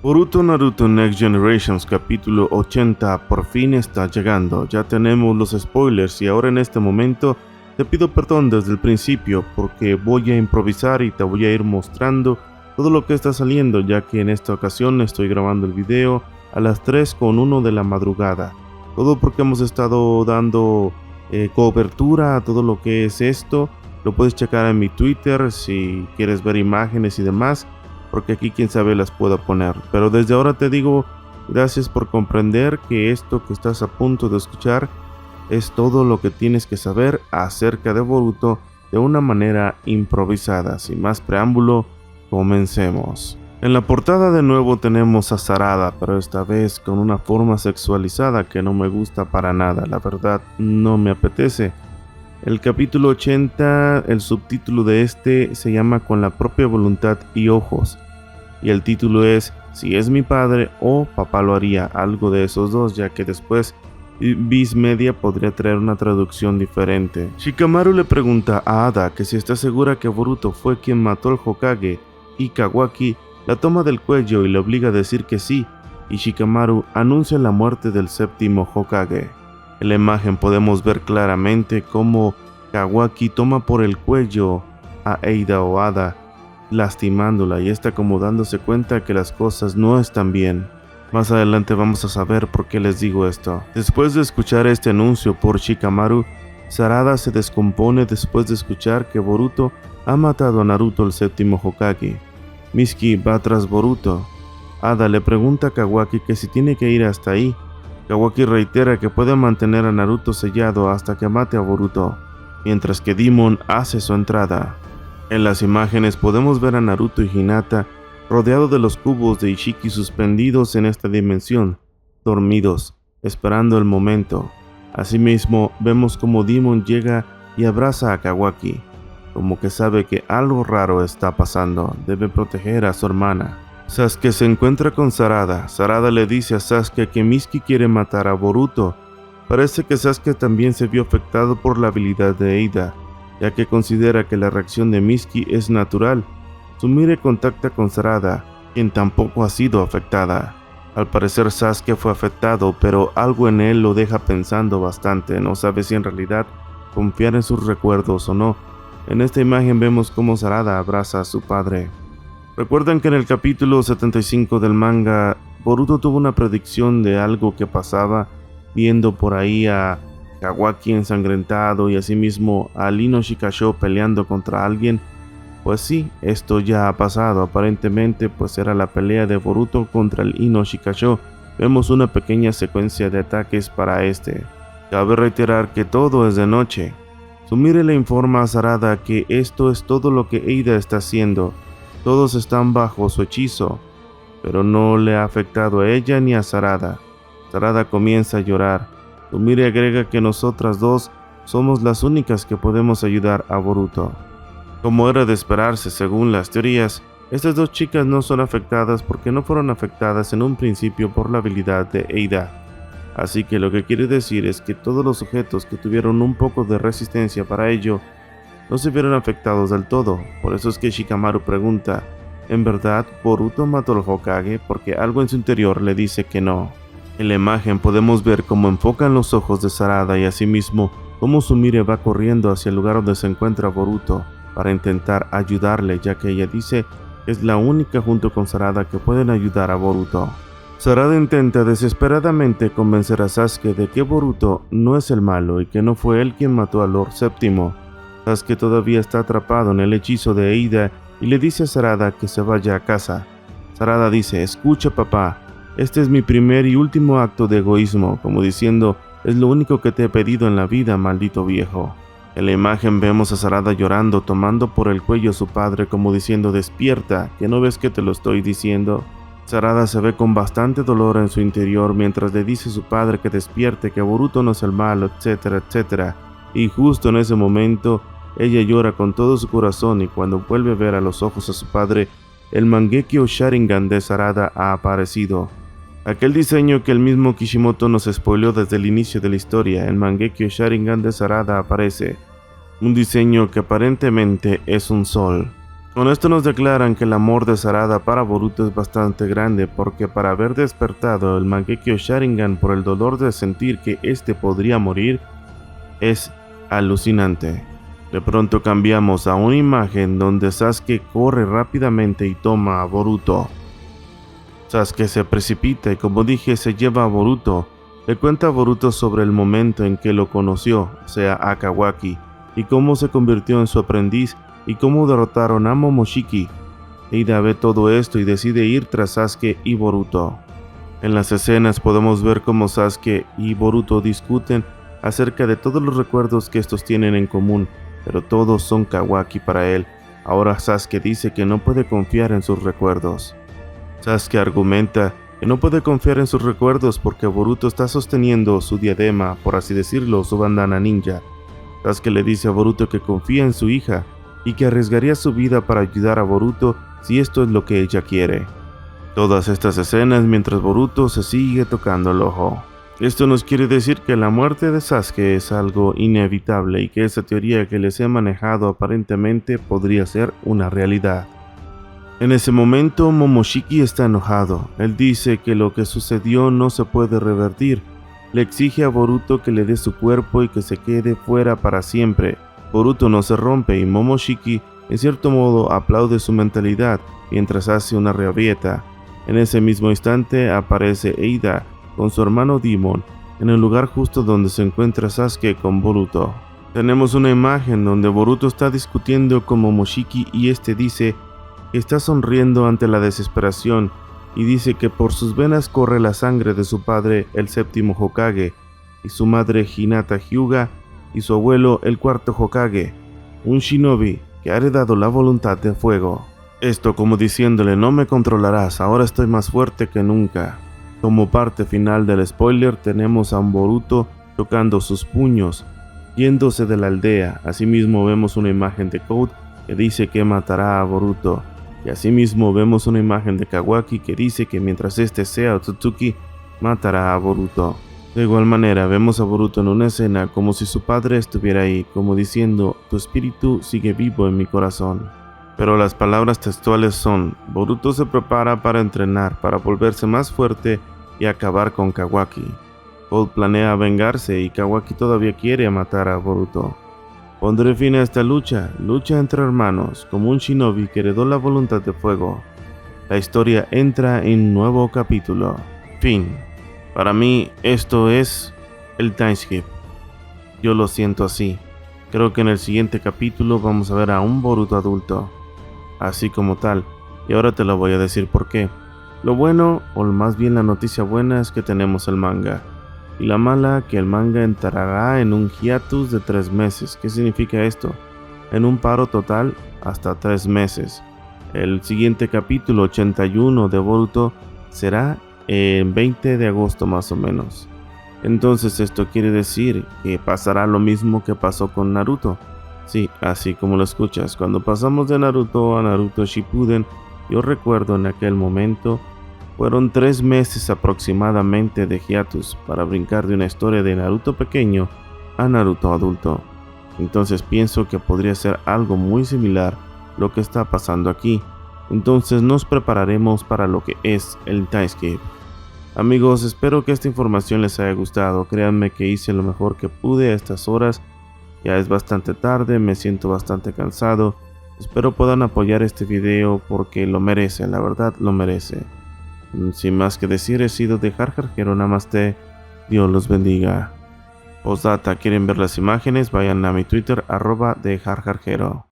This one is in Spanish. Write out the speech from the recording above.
Boruto Naruto Next Generations capítulo 80 por fin está llegando. Ya tenemos los spoilers y ahora en este momento te pido perdón desde el principio porque voy a improvisar y te voy a ir mostrando todo lo que está saliendo, ya que en esta ocasión estoy grabando el video a las 3:01 de la madrugada. Todo porque hemos estado dando cobertura a todo lo que es esto. Lo puedes checar en mi Twitter si quieres ver imágenes y demás, porque aquí quién sabe las pueda poner. Pero desde ahora te digo gracias por comprender que esto que estás a punto de escuchar es todo lo que tienes que saber acerca de Boruto de una manera improvisada. Sin más preámbulo, comencemos. En la portada de nuevo tenemos a Sarada, pero esta vez con una forma sexualizada que no me gusta para nada, la verdad no me apetece. El capítulo 80, el subtítulo de este se llama Con la propia voluntad y ojos, y el título es Si es mi padre o papá lo haría, algo de esos dos, ya que después Viz Media podría traer una traducción diferente. Shikamaru le pregunta a Ada que si está segura que Boruto fue quien mató al Hokage, y Kawaki la toma del cuello y le obliga a decir que sí, y Shikamaru anuncia la muerte del séptimo Hokage. En la imagen podemos ver claramente cómo Kawaki toma por el cuello a Eida o Ada, lastimándola, y está como dándose cuenta que las cosas no están bien. Más adelante vamos a saber por qué les digo esto. Después de escuchar este anuncio por Shikamaru, Sarada se descompone después de escuchar que Boruto ha matado a Naruto, el séptimo Hokage. Mitsuki va tras Boruto. Ada le pregunta a Kawaki que si tiene que ir hasta ahí. Kawaki reitera que puede mantener a Naruto sellado hasta que mate a Boruto, mientras que Demon hace su entrada. En las imágenes podemos ver a Naruto y Hinata rodeados de los cubos de Ishiki suspendidos en esta dimensión, dormidos, esperando el momento. Asimismo, vemos como Demon llega y abraza a Kawaki, como que sabe que algo raro está pasando, debe proteger a su hermana. Sasuke se encuentra con Sarada. Sarada le dice a Sasuke que Mitsuki quiere matar a Boruto. Parece que Sasuke también se vio afectado por la habilidad de Eida, ya que considera que la reacción de Mitsuki es natural. Sumire contacta con Sarada, quien tampoco ha sido afectada. Al parecer Sasuke fue afectado, pero algo en él lo deja pensando bastante. No sabe si en realidad confiar en sus recuerdos o no. En esta imagen vemos cómo Sarada abraza a su padre. Recuerdan que en el capítulo 75 del manga, Boruto tuvo una predicción de algo que pasaba, viendo por ahí a Kawaki ensangrentado y asimismo a Ino Shikasho peleando contra alguien. Pues sí, esto ya ha pasado. Aparentemente pues era la pelea de Boruto contra el Ino Shikasho. Vemos una pequeña secuencia de ataques para este. Cabe reiterar que todo es de noche. Sumire le informa a Sarada que esto es todo lo que Eida está haciendo. Todos están bajo su hechizo, pero no le ha afectado a ella ni a Sarada. Sarada comienza a llorar. Sumire agrega que nosotras dos somos las únicas que podemos ayudar a Boruto. Como era de esperarse según las teorías, estas dos chicas no son afectadas porque no fueron afectadas en un principio por la habilidad de Eida. Así que lo que quiere decir es que todos los sujetos que tuvieron un poco de resistencia para ello no se vieron afectados del todo. Por eso es que Shikamaru pregunta, ¿en verdad Boruto mató al Hokage? Porque algo en su interior le dice que no. En la imagen podemos ver cómo enfocan los ojos de Sarada y asimismo cómo Sumire va corriendo hacia el lugar donde se encuentra Boruto para intentar ayudarle, ya que ella dice que es la única junto con Sarada que pueden ayudar a Boruto. Sarada intenta desesperadamente convencer a Sasuke de que Boruto no es el malo y que no fue él quien mató a Lord Séptimo. Sasuke todavía está atrapado en el hechizo de Eida y le dice a Sarada que se vaya a casa. Sarada dice, escucha papá, este es mi primer y último acto de egoísmo, como diciendo, es lo único que te he pedido en la vida, maldito viejo. En la imagen vemos a Sarada llorando, tomando por el cuello a su padre como diciendo, despierta, que no ves que te lo estoy diciendo. Sarada se ve con bastante dolor en su interior mientras le dice a su padre que despierte, que Boruto no es el malo, etcétera, etcétera. Y justo en ese momento, ella llora con todo su corazón y cuando vuelve a ver a los ojos a su padre, el Mangekyo Sharingan de Sarada ha aparecido. Aquel diseño que el mismo Kishimoto nos spoileó desde el inicio de la historia, el Mangekyo Sharingan de Sarada aparece. Un diseño que aparentemente es un sol. Con esto nos declaran que el amor de Sarada para Boruto es bastante grande, porque para haber despertado el Mangekyo Sharingan por el dolor de sentir que este podría morir, es alucinante. De pronto cambiamos a una imagen donde Sasuke corre rápidamente y toma a Boruto. Sasuke se precipita y, como dije, se lleva a Boruto. Le cuenta a Boruto sobre el momento en que lo conoció, o sea, a Kawaki, y cómo se convirtió en su aprendiz y cómo derrotaron a Momoshiki. Ida ve todo esto y decide ir tras Sasuke y Boruto. En las escenas podemos ver cómo Sasuke y Boruto discuten acerca de todos los recuerdos que estos tienen en común, pero todos son Kawaki para él. Ahora Sasuke dice que no puede confiar en sus recuerdos. Sasuke argumenta que no puede confiar en sus recuerdos porque Boruto está sosteniendo su diadema, por así decirlo, su bandana ninja. Sasuke le dice a Boruto que confía en su hija y que arriesgaría su vida para ayudar a Boruto si esto es lo que ella quiere. Todas estas escenas mientras Boruto se sigue tocando el ojo. Esto nos quiere decir que la muerte de Sasuke es algo inevitable y que esa teoría que les he manejado aparentemente podría ser una realidad. En ese momento Momoshiki está enojado. Él dice que lo que sucedió no se puede revertir. Le exige a Boruto que le dé su cuerpo y que se quede fuera para siempre. Boruto no se rompe y Momoshiki, en cierto modo, aplaude su mentalidad mientras hace una rabieta. En ese mismo instante aparece Eida con su hermano Demon en el lugar justo donde se encuentra Sasuke con Boruto. Tenemos una imagen donde Boruto está discutiendo con Momoshiki y este dice que está sonriendo ante la desesperación y dice que por sus venas corre la sangre de su padre, el séptimo Hokage, y su madre Hinata Hyuga, y su abuelo, el cuarto Hokage, un shinobi que ha heredado la voluntad de fuego. Esto como diciéndole: no me controlarás, ahora estoy más fuerte que nunca. Como parte final del spoiler tenemos a un Boruto tocando sus puños, yéndose de la aldea. Asimismo vemos una imagen de Code que dice que matará a Boruto. Y asimismo vemos una imagen de Kawaki que dice que mientras este sea Otsutsuki, matará a Boruto. De igual manera vemos a Boruto en una escena como si su padre estuviera ahí, como diciendo: tu espíritu sigue vivo en mi corazón. Pero las palabras textuales son: Boruto se prepara para entrenar, para volverse más fuerte y acabar con Kawaki. Code planea vengarse y Kawaki todavía quiere matar a Boruto. Pondré fin a esta lucha entre hermanos, como un shinobi que heredó la voluntad de fuego. La historia entra en un nuevo capítulo. Fin. Para mí esto es el timeskip. Yo lo siento así. Creo que en el siguiente capítulo vamos a ver a un Boruto adulto, así como tal, y ahora te lo voy a decir por qué. Lo bueno, o más bien la noticia buena, es que tenemos el manga. Y la mala, que el manga entrará en un hiatus de 3 meses. ¿Qué significa esto? En un paro total hasta 3 meses. El siguiente capítulo 81 de Boruto será el 20 de agosto más o menos. Entonces esto quiere decir que pasará lo mismo que pasó con Naruto. Sí, así como lo escuchas, cuando pasamos de Naruto a Naruto Shippuden, yo recuerdo en aquel momento fueron 3 meses aproximadamente de hiatus para brincar de una historia de Naruto pequeño a Naruto adulto. Entonces pienso que podría ser algo muy similar lo que está pasando aquí. Entonces nos prepararemos para lo que es el timeskip. Amigos, espero que esta información les haya gustado. Créanme que hice lo mejor que pude a estas horas. Ya es bastante tarde, me siento bastante cansado. Espero puedan apoyar este video porque lo merece, la verdad lo merece. Sin más que decir, he sido de Jarjarjero. Namaste, Dios los bendiga. Postdata, ¿quieren ver las imágenes? Vayan a mi Twitter, @de Jarjarjero.